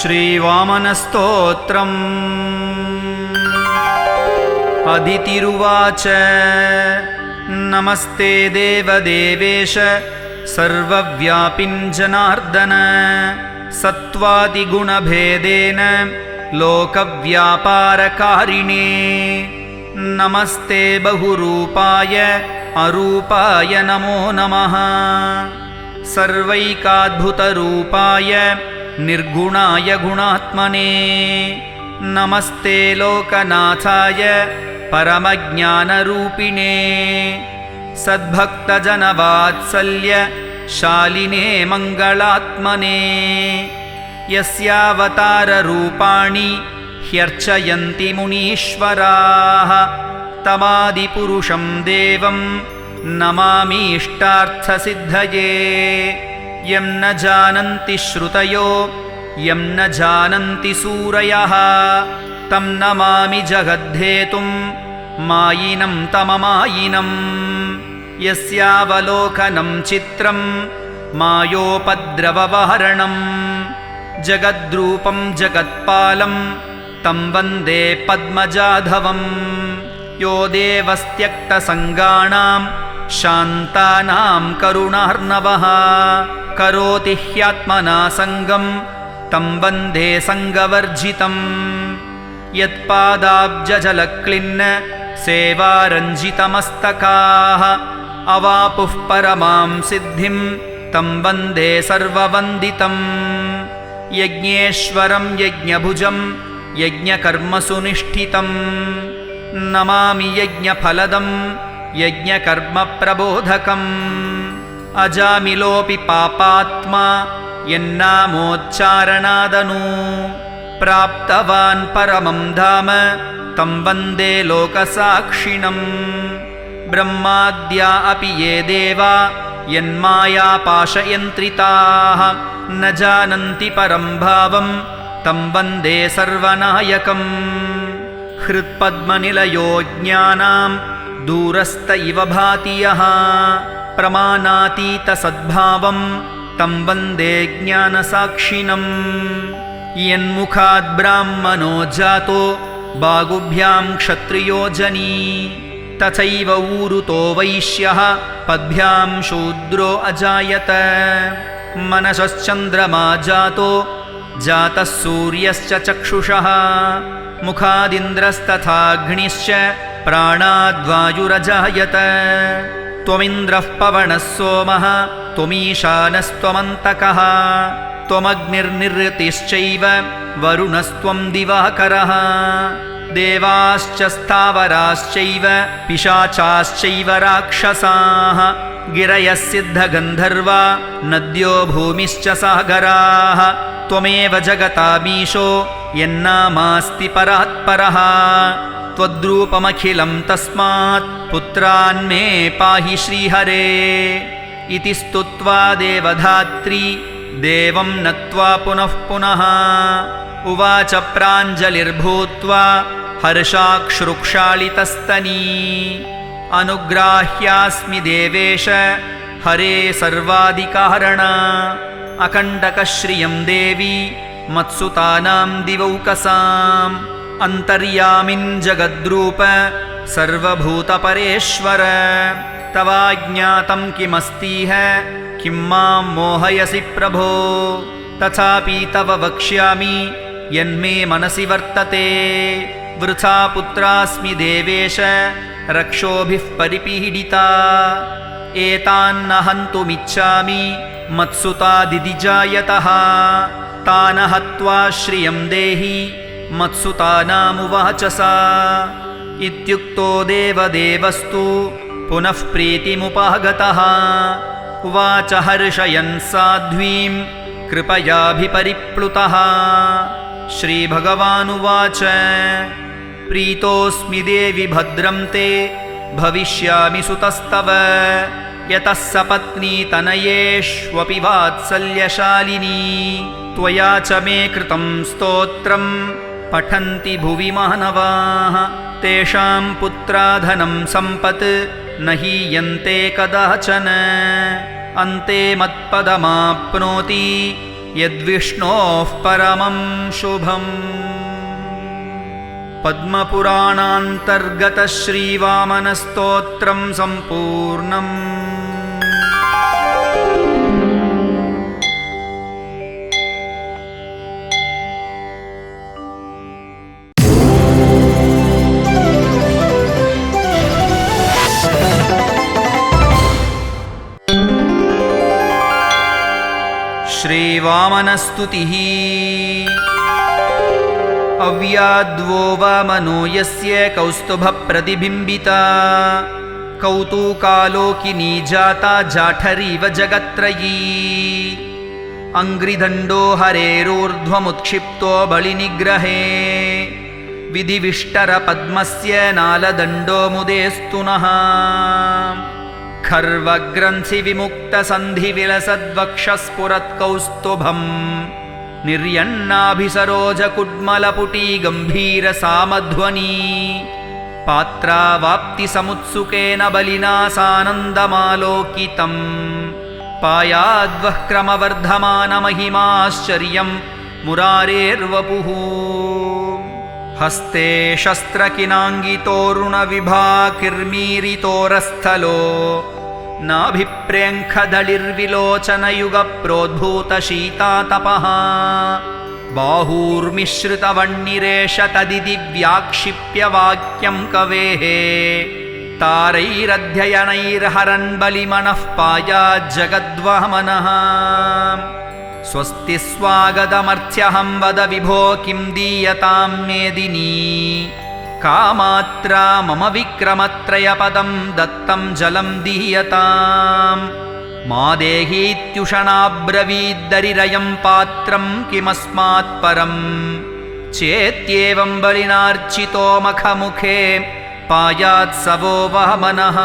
श्रीवामनस्तोत्रम्। अदितिरुवाच नमस्ते देवदेवेश सर्वव्यापिन् जनार्दन सत्त्वादिगुणभेदेन लोकव्यापारकारिणे नमस्ते बहुरूपाय अरूपाय नमो नमः सर्वैकाद्भुतरूपाय निर्गुणाय गुणात्मने नमस्ते लोकनाथाय परमज्ञानरूपिणे सद्भक्तजनवात्सल्य शालिने मङ्गलात्मने यस्यावताररूपाणि ह्यर्चयन्ति मुनीश्वराः तमादिपुरुषं देवं नमामीष्टार्थसिद्धये यं न जानन्ति श्रुतयो यं न जानन्ति सूरयः तं नमामि जगद्धेतुं मायिनं तममायिनं यस्यावलोकनं चित्रं मायोपद्रववारणं जगद्रूपं जगत्पालं तं वन्दे पद्मजाधवं यो देवस्त्यक्तसङ्गाणां शान्तानां करुणार्णवः करोति ह्यात्मना सङ्गं तं वन्दे सङ्गवर्जितं यत्पादाब्जजलक्लिन्न सेवारञ्जितमस्तकाः अवापुः परमां सिद्धिं तं वन्दे सर्ववन्दितं यज्ञेश्वरं यज्ञभुजं यज्ञकर्मसु निष्ठितं नमामि यज्ञफलदं यज्ञकर्मप्रबोधकम् अजामिलोऽपि पापात्मा यन्नामोच्चारणादनु प्राप्तवान् परमं धाम तं वन्दे लोकसाक्षिणम् ब्रह्माद्या अपि ये देवा यन्मायापाशयन्त्रिताः न जानन्ति परं भावं तं वन्दे सर्वनायकम् हृत्पद्मनिलयो ज्ञानां दूरस्थ इव भाति यः प्रमाणातीतसद्भावं तं वन्दे ज्ञानसाक्षिणम् यन्मुखाद् ब्राह्मणो जातो बाहुभ्यां क्षत्रियो जनी तथैव ऊरुतो वैश्यः पद्भ्यां शूद्रो अजायत मनसश्चन्द्रमा जातो जातः सूर्यश्च चक्षुषः मुखादिन्द्रस्तथाग्निश्च प्राणाद्वायुरजायत त्वमिन्द्रः पवनः सोमः त्वमीशानस्त्वमन्तकः त्वमग्निर्निरृतिश्चैव वरुणस्त्वं दिवाकरः देवाश्च स्थावराश्चैव पिशाचाश्चैव राक्षसाः गिरयः सिद्धगन्धर्वा नद्यो भूमिश्च सागराः त्वमेव जगतामीशो यन्नामास्ति परात्परः त्वद्रूपमखिलं तस्मात् पुत्रान्मे पाहि श्रीहरे इति स्तुत्वा देवधात्री देवं नत्वा पुनः पुनः उवाच प्राञ्जलिर्भूत्वा हर्षाक्षुरुक्षालितस्तनी अनुग्राह्यास्मि देवेश हरे सर्वादिकारण अकण्टकश्रियं देवी मत्सुतानां दिवौकसाम् अन्तर्यामिन् जगद्रूप सर्वभूतपरेश्वर तवाज्ञातं किमस्तीह किं मां मोहयसि प्रभो तथापि तव वक्ष्यामि यन्मे मनसि वर्तते वृथा पुत्रास्मि देवेश रक्षोभिः परिपीडिता एतान्न हन्तुमिच्छामि मत्सुता दिदिजायतः तान् हत्वा श्रियं देहि मत्सुतानामुवाच सा इत्युक्तो देवदेवस्तु पुनः प्रीतिमुपागतः उवाच हर्षयन् साध्वीं कृपयाभिपरिप्लुतः श्रीभगवानुवाच प्रीतोऽस्मि देवि भद्रं ते भविष्यामि सुतस्तव यतः सपत्नी तनयेष्वपि वात्सल्यशालिनी त्वया च मे कृतं स्तोत्रं पठन्ति भुवि मानवाः तेषां पुत्राधनं सम्पत् न हीयन्ते कदाचन अन्ते मत्पदमाप्नोति यद्विष्णोः परमं शुभम्। पद्मपुराणान्तर्गत श्रीवामनस्तोत्रं सम्पूर्णम्। श्रीवामनस्तुतिः। अव्याद्वो वामनो यस्य कौस्तुभप्रतिबिम्बिता कौतुकालोकिनी जाता जाठरीव जगत्त्रयी। अङ्घ्रिदण्डो हरेरोर्ध्वमुत्क्षिप्तो बलिनिग्रहे विधिविष्टरपद्मस्य नालदण्डो मुदेस्तु नः। खर्वग्रन्थिविमुक्तसन्धिविलसद्वक्षस्फुरत्कौस्तुभम् निर्यन्नाभिसरोजकुड्मलपुटी गम्भीरसामध्वनी। पात्रावाप्तिसमुत्सुकेन बलिना सानन्दमालोकितम् पायाद्वः क्रमवर्धमानमहिमाश्चर्यं मुरारेर्वपुः। हस्ते शस्त्रकिनाङ्गितोरुणविभाकिर्मीरितोरस्थलो नाभिप्रेङ्खदलिर्विलोचनयुगप्रोद्भूतशीतातपः। बाहूर्मिश्रितवह्निरेष तदिति व्याक्षिप्य वाक्यं कवेः तारैरध्ययनैर्हरन् बलिमनः पायाज्जगद्वामनः। स्वस्ति स्वागतमर्त्यहं वद विभो किं दीयतां मेदिनी। कामात्रा मम विक्रमत्रयपदं दत्तं जलं दीयतां। मा देहीत्युषणाब्रवीद्दरिरयं पात्रं किमस्मात् परं चेत्येवं बलिनार्चितो मखमुखे पायात् स वो वामनः।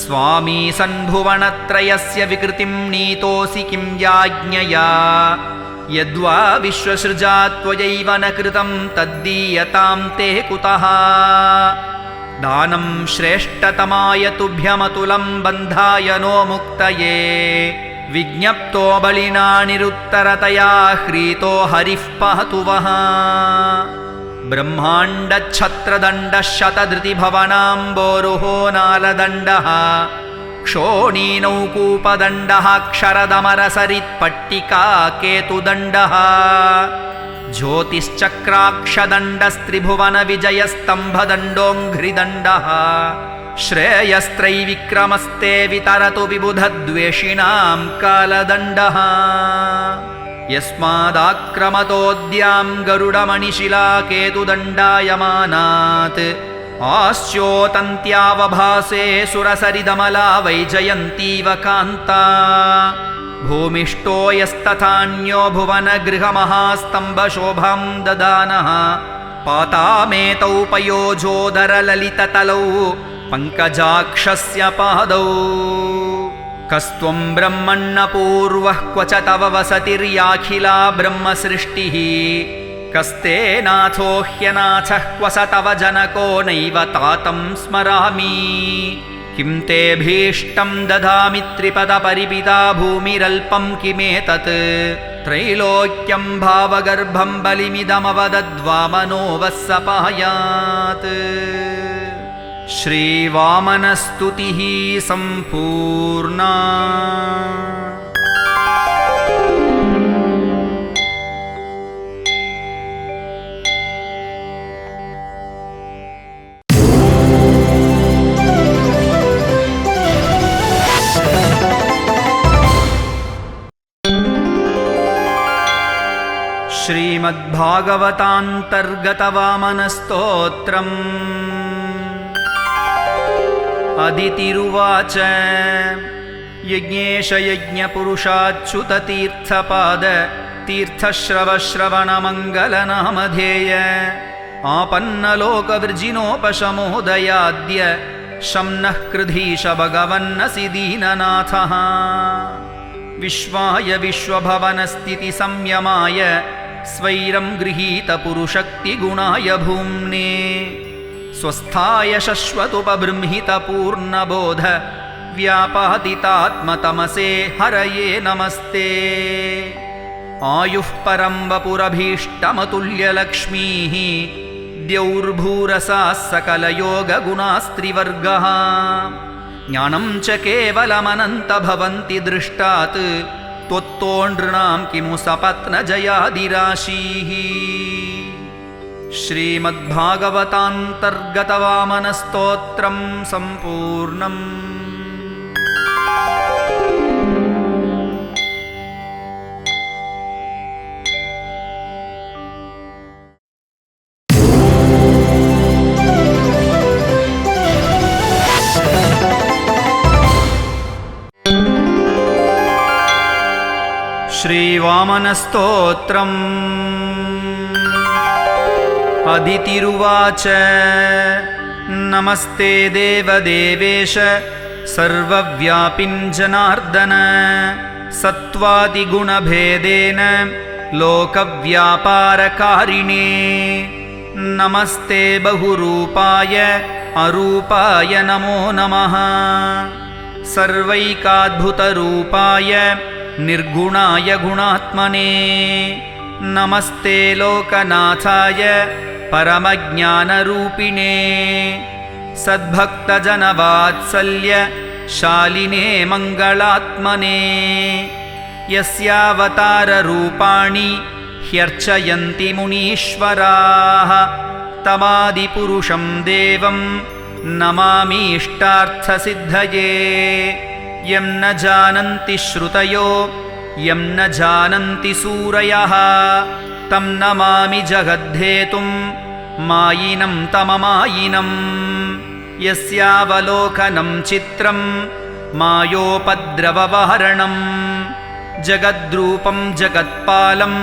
स्वामी सन्भुवनत्रयस्य विकृतिं नीतोऽसि किं याज्ञया यद्वा विश्वसृजा त्वयैव न कृतं तद्दीयतां ते कुतः। दानं श्रेष्ठतमाय तुभ्यमतुलं बन्धाय नो मुक्तये विज्ञप्तो बलिना निरुत्तरतया ह्रीतो हरिः पातु वः। ब्रह्माण्डच्छत्रदण्डः शतधृतिभवनाम्बोरुहो नालदण्डः क्षोणीनौकूपदण्डः क्षरदमरसरित्पट्टिका केतुदण्डः ज्योतिश्चक्राक्षदण्डस्त्रिभुवनविजयस्तम्भदण्डोऽङ्घ्रिदण्डः श्रेयस्त्रैविक्रमस्ते वितरतु विबुधद्वेषिणां कालदण्डः। यस्मादाक्रमतोऽद्यां गरुडमणिशिला केतुदण्डायमानात् आस्योतन्त्यावभासे सुरसरिदमला वैजयन्तीव कान्ता। भूमिष्ठो यस्तथान्यो भुवनगृहमहास्तम्भशोभां ददानः पातामेतौ पयोजोदरललिततलौ पङ्कजाक्षस्य पादौ। कस्त्वं ब्रह्मण्णपूर्वः क्व च तव वसतिर्याखिला ब्रह्मसृष्टिः कस्ते नाथो ह्यनाथः क्व स तव जनको नैव तातं स्मरामि। किं तेऽभीष्टं ददामि त्रिपदपरिपिता भूमिरल्पं किमेतत् त्रैलोक्यं भावगर्भं बलिमिदमवदद्वामनो वः स पायात्। श्रीवामनस्तुतिः सम्पूर्णा। श्रीमद्भागवतान्तर्गतवामनस्तोत्रम्। अदितिरुवाच यज्ञेश यज्ञपुरुषाच्युततीर्थपाद तीर्थश्रवश्रवणमङ्गलनामधेय आपन्नलोकवृजिनोपशमोदयाद्य शम्नः कृधीश भगवन्नसि दीननाथः। विश्वाय विश्वभवनस्थितिसंयमाय स्वैरं गृहीतपुरुषक्तिगुणाय भूम्ने स्वस्थाय शश्वतुपबृंहितपूर्णबोध व्यापादितात्मतमसे हरये नमस्ते। आयुः परं वपुरभीष्टमतुल्यलक्ष्मीः द्यौर्भूरसाः सकलयोगगुणास्त्रिवर्गः ज्ञानं च केवलमनन्तभवन्ति दृष्टात् त्वत्तोनृणां किमु सपत्नजयादिराशीः। श्रीमद्भागवतान्तर्गतवामनस्तोत्रं सम्पूर्णम्। श्रीवामनस्तोत्रम्। अदितिरुवाच नमस्ते देवदेवेश सर्वव्यापिन् जनार्दन सत्त्वादिगुणभेदेन लोकव्यापारकारिणे नमस्ते बहुरूपाय अरूपाय नमो नमः सर्वैकाद्भुतरूपाय निर्गुणाय गुणात्मने नमस्ते लोकनाथाय परमज्ञानरूपिणे सद्भक्तजनवात्सल्य शालिने मङ्गलात्मने यस्यावताररूपाणि ह्यर्चयन्ति मुनीश्वराः तमादिपुरुषं देवं नमामीष्टार्थसिद्धये यं न जानन्ति श्रुतयो यं न जानन्ति सूरयः तं नमामि जगद्धेतुं मायिनं तममायिनं यस्यावलोकनं चित्रं मायोपद्रववारणं जगद्रूपं जगत्पालं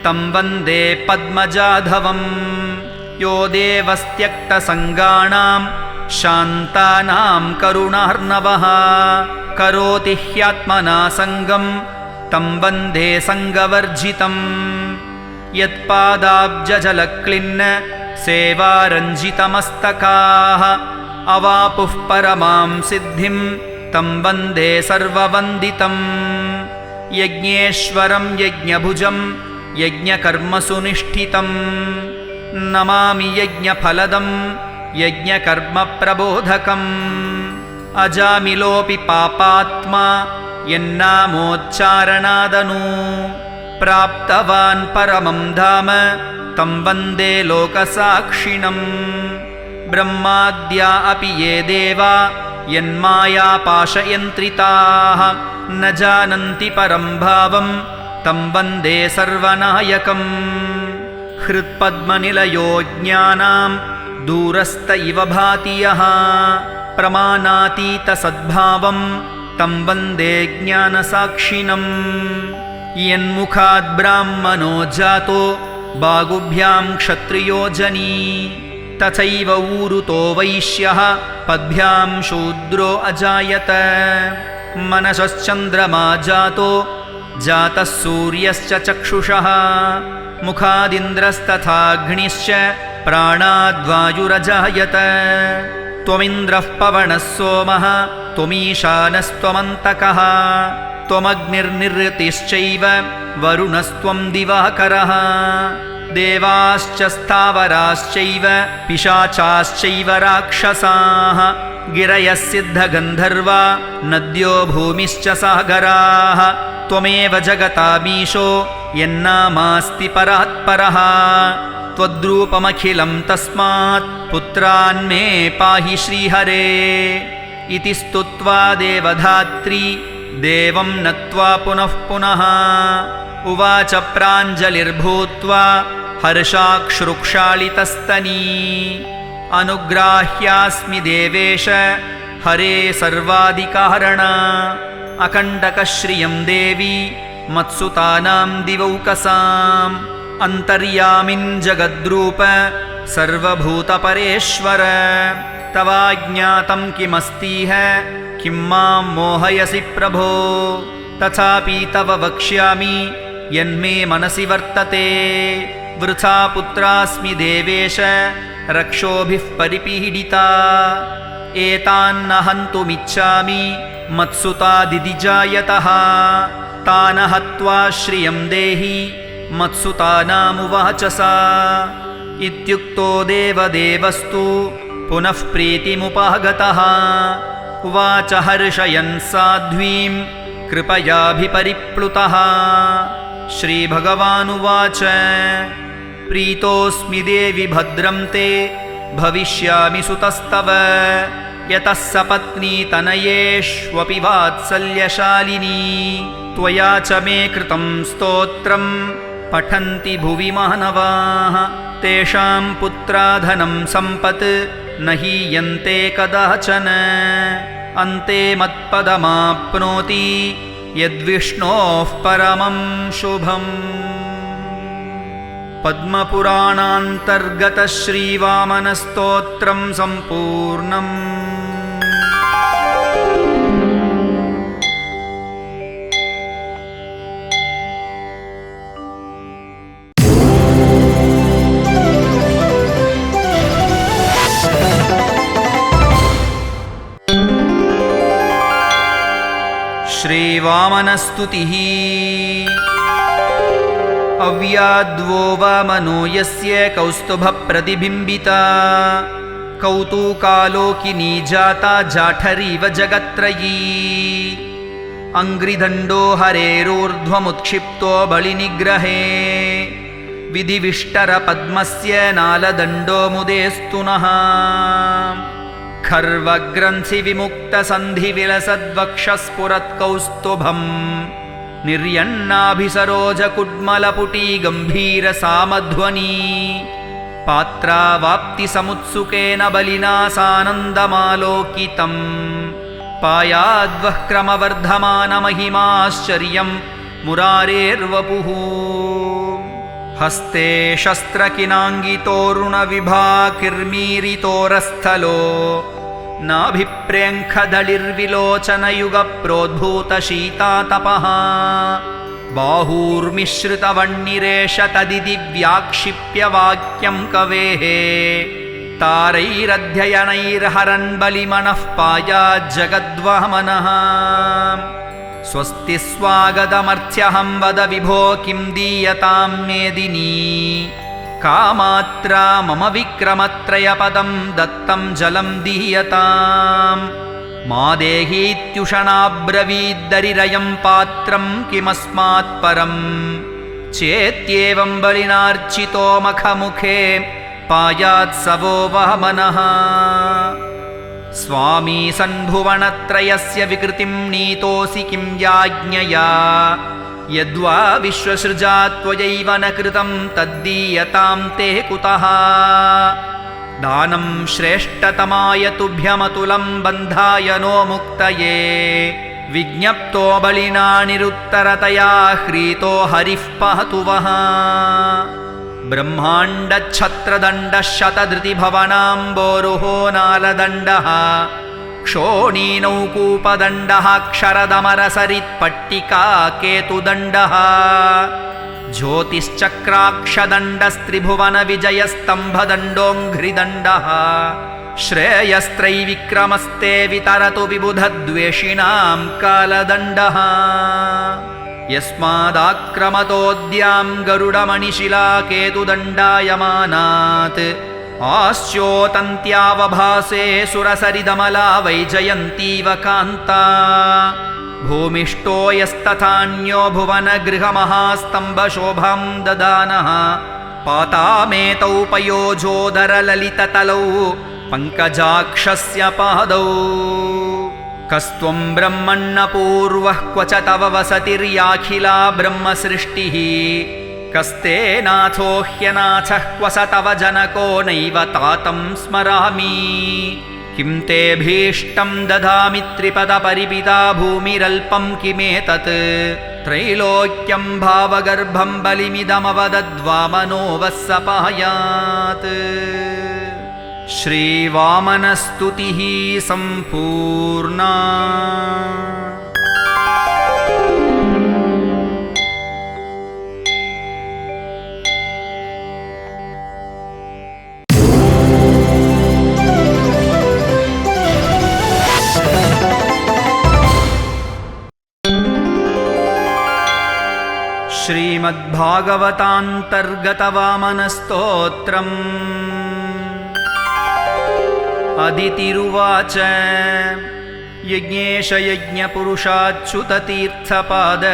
तं वन्दे पद्मजाधवं यो देवस्त्यक्तसङ्गाणां शान्तानां करुणार्णवः करोति ह्यात्मना सङ्गं तं वन्दे सङ्गवर्जितं यत्पादाब्जजलक्लिन्न सेवारञ्जितमस्तकाः अवापुः परमां सिद्धिं तं वन्दे सर्ववन्दितं यज्ञेश्वरं यज्ञभुजं यज्ञकर्मसु निष्ठितं नमामि यज्ञफलदं यज्ञकर्मप्रबोधकम् अजामिलोऽपि पापात्मा यन्नामोच्चारणादनु प्राप्तवान् परमं धाम तं वन्दे लोकसाक्षिणम् ब्रह्माद्या अपि ये देवा यन्मायापाशयन्त्रिताः न जानन्ति परं भावं तं वन्दे सर्वनायकम् हृत्पद्मनिलयो ज्ञानां दूरस्थ इव भाति यः प्रमाणातीतसद्भावं तं वन्दे ज्ञानसाक्षिणम् यन्मुखाद् ब्राह्मणो जातो बाहुभ्यां क्षत्रियो जनी तथैव ऊरुतो वैश्यः पद्भ्यां शूद्रो अजायत मनसश्चन्द्रमा जातो जातः सूर्यश्च चक्षुषः मुखादिन्द्रस्तथाग्निश्च प्राणाद्वायुरजायत त्वमिन्द्रः पवनः सोमः त्वमीशानस्त्वमन्तकः त्वमग्निर्निरृतिश्चैव वरुणस्त्वं दिवाकरः देवाश्च स्थावराश्चैव पिशाचाश्चैव राक्षसाः गिरयः सिद्धगन्धर्वा नद्यो भूमिश्च सागराः त्वमेव जगतामीशो यन्नामास्ति परात्परः त्वद्रूपमखिलं तस्मात् पुत्रान्मे पाहि श्रीहरे इति स्तुत्वा देवधात्री देवं नत्वा पुनः पुनः उवाच प्राञ्जलिर्भूत्वा हर्षाक्षुरुक्षालितस्तनी अनुग्राह्यास्मि देवेश हरे सर्वादिकारण अकण्टकश्रियं देवी मत्सुतानां दिवौकसाम् अन्तर्यामिन् जगद्रूप सर्वभूतपरेश्वर तवाज्ञातं किमस्तीह किं मां मोहयसि प्रभो तथापि तव वक्ष्यामि यन्मे मनसि वर्तते वृथा पुत्रास्मि देवेश रक्षोभिः परिपीडिता एतान्न हन्तुमिच्छामि मत्सुतादिदिजायतः तान हत्वा श्रियं देहि मत्सुतानामुवाच सा इत्युक्तो देवदेवस्तु पुनः प्रीतिमुपागतः उवाच हर्षयन् साध्वीं कृपयाभिपरिप्लुतः श्रीभगवानुवाच प्रीतोऽस्मि देवि भद्रं ते भविष्यामि सुतस्तव यतः सपत्नी तनयेष्वपि वात्सल्यशालिनी त्वया च मे कृतं स्तोत्रं पठन्ति भुवि मानवाः तेषां पुत्राधनं सम्पत् न हीयन्ते कदाचन अन्ते मत्पदमाप्नोति यद्विष्णोः परमं शुभम्। पद्मपुराणान्तर्गत श्रीवामनस्तोत्रं सम्पूर्णम्। श्रीवामनस्तुतिः। अव्याद्वो वामनो यस्य कौस्तुभप्रतिबिम्बिता कौतूकालोकिनी जाता जाठरीव जगत्त्रयी अङ्घ्रिदण्डो हरेरोर्ध्वमुत्क्षिप्तो बलिनिग्रहे विधिविष्टरपद्मस्य नालदण्डो मुदेस्तु नः खर्वग्रन्थिविमुक्तसन्धिविलसद्वक्षस्फुरत्कौस्तुभम् निर्यन्नाभिसरोजकुड्मलपुटी गम्भीरसामध्वनी पात्रावाप्तिसमुत्सुकेन बलिना सानन्दमालोकितम् पायाद्वः क्रमवर्धमानमहिमाश्चर्यं मुरारेर्वपुः हस्ते शस्त्रकिनाङ्गितोरुणविभाकिर्मीरितोरस्थलो नाभिप्रेङ्खदलिर्विलोचनयुगप्रोद्भूतशीतातपः बाहूर्मिश्रितवह्निरेष तदिति व्याक्षिप्य वाक्यं कवेः तारैरध्ययनैर्हरन् बलिमनः पायाज्जगद्वामनः स्वस्ति स्वागतमर्त्यहं वद विभो किं दीयतां मेदिनी कामात्रा मम विक्रमत्रयपदं दत्तं जलं दीयतां मा देहीत्युषणाब्रवीद्दरिरयं पात्रं किमस्मात् परं चेत्येवं बलिनार्चितो मखमुखे पायात्सवो वामनः स्वामी सन्भुवनत्रयस्य विकृतिं नीतोऽसि किं याज्ञया यद्वा विश्वसृजा त्वयैव न कृतं तद्दीयतां ते कुतः दानं श्रेष्ठतमाय तुभ्यमतुलं बन्धाय नो मुक्तये विज्ञप्तो बलिना निरुत्तरतया ह्रीतो हरिः पातु वः ब्रह्माण्डच्छत्रदण्डः शतधृतिभवनाम्बोरुहो नालदण्डः क्षोणीनौकूपदण्डः क्षरदमरसरित्पट्टिका केतुदण्डः ज्योतिश्चक्राक्षदण्डस्त्रिभुवनविजयस्तम्भदण्डोऽङ्घ्रिदण्डः श्रेयस्त्रैविक्रमस्ते वितरतु विबुधद्वेषिणां कालदण्डः यस्मादाक्रमतोऽद्यां गरुडमणिशिला केतुदण्डायमानात् आस्योतन्त्यावभासे सुरसरिदमला वैजयन्तीव कान्ता भूमिष्ठो यस्तथान्यो भुवनगृहमहास्तम्भशोभां ददानः पातामेतौ पयोजोदरललिततलौ पङ्कजाक्षस्य पादौ कस्त्वं ब्रह्मण्णपूर्वः क्व च तव वसतिर्याखिला ब्रह्मसृष्टिः कस्ते नाथो ह्यनाथः क्व स तव जनको नैव तातं स्मरामि किं तेऽभीष्टं ददामि त्रिपदपरिपिता भूमिरल्पं किमेतत् त्रैलोक्यं भावगर्भं बलिमिदमवदद्वामनो वः सपायात्। श्रीवामनस्तुतिः सम्पूर्णा। श्रीमद्भागवतान्तर्गतवामनस्तोत्रम्। अदितिरुवाच यज्ञेश यज्ञपुरुषाच्युततीर्थपाद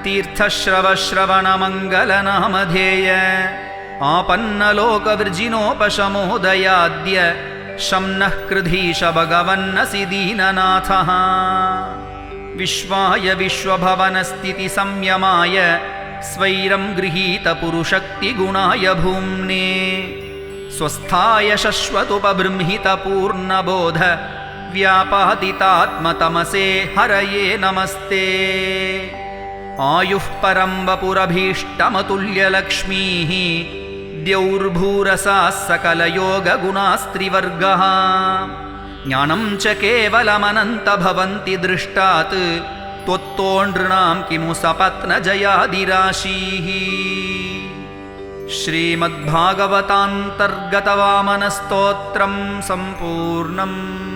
तीर्थश्रवश्रवणमङ्गलनामधेय आपन्नलोकवृजिनोपशमोदयाद्य शम्नः कृधीश भगवन्नसि दीननाथः। विश्वाय विश्वभवनस्थितिसंयमाय स्वैरं गृहीतपुरुषक्तिगुणाय भूम्ने स्वस्थाय शश्वतुपबृंहितपूर्णबोध व्यापादितात्मतमसे हरये नमस्ते। आयुः परं वपुरभीष्टमतुल्यलक्ष्मीः द्यौर्भूरसाः सकलयोगगुणास्त्रिवर्गः। ज्ञानं च केवलमनन्तभवन्ति दृष्टात् त्वत्तोनृणां किमु सपत्नजयादिराशीः। श्रीमद्भागवतान्तर्गतवामनस्तोत्रं सम्पूर्णम्।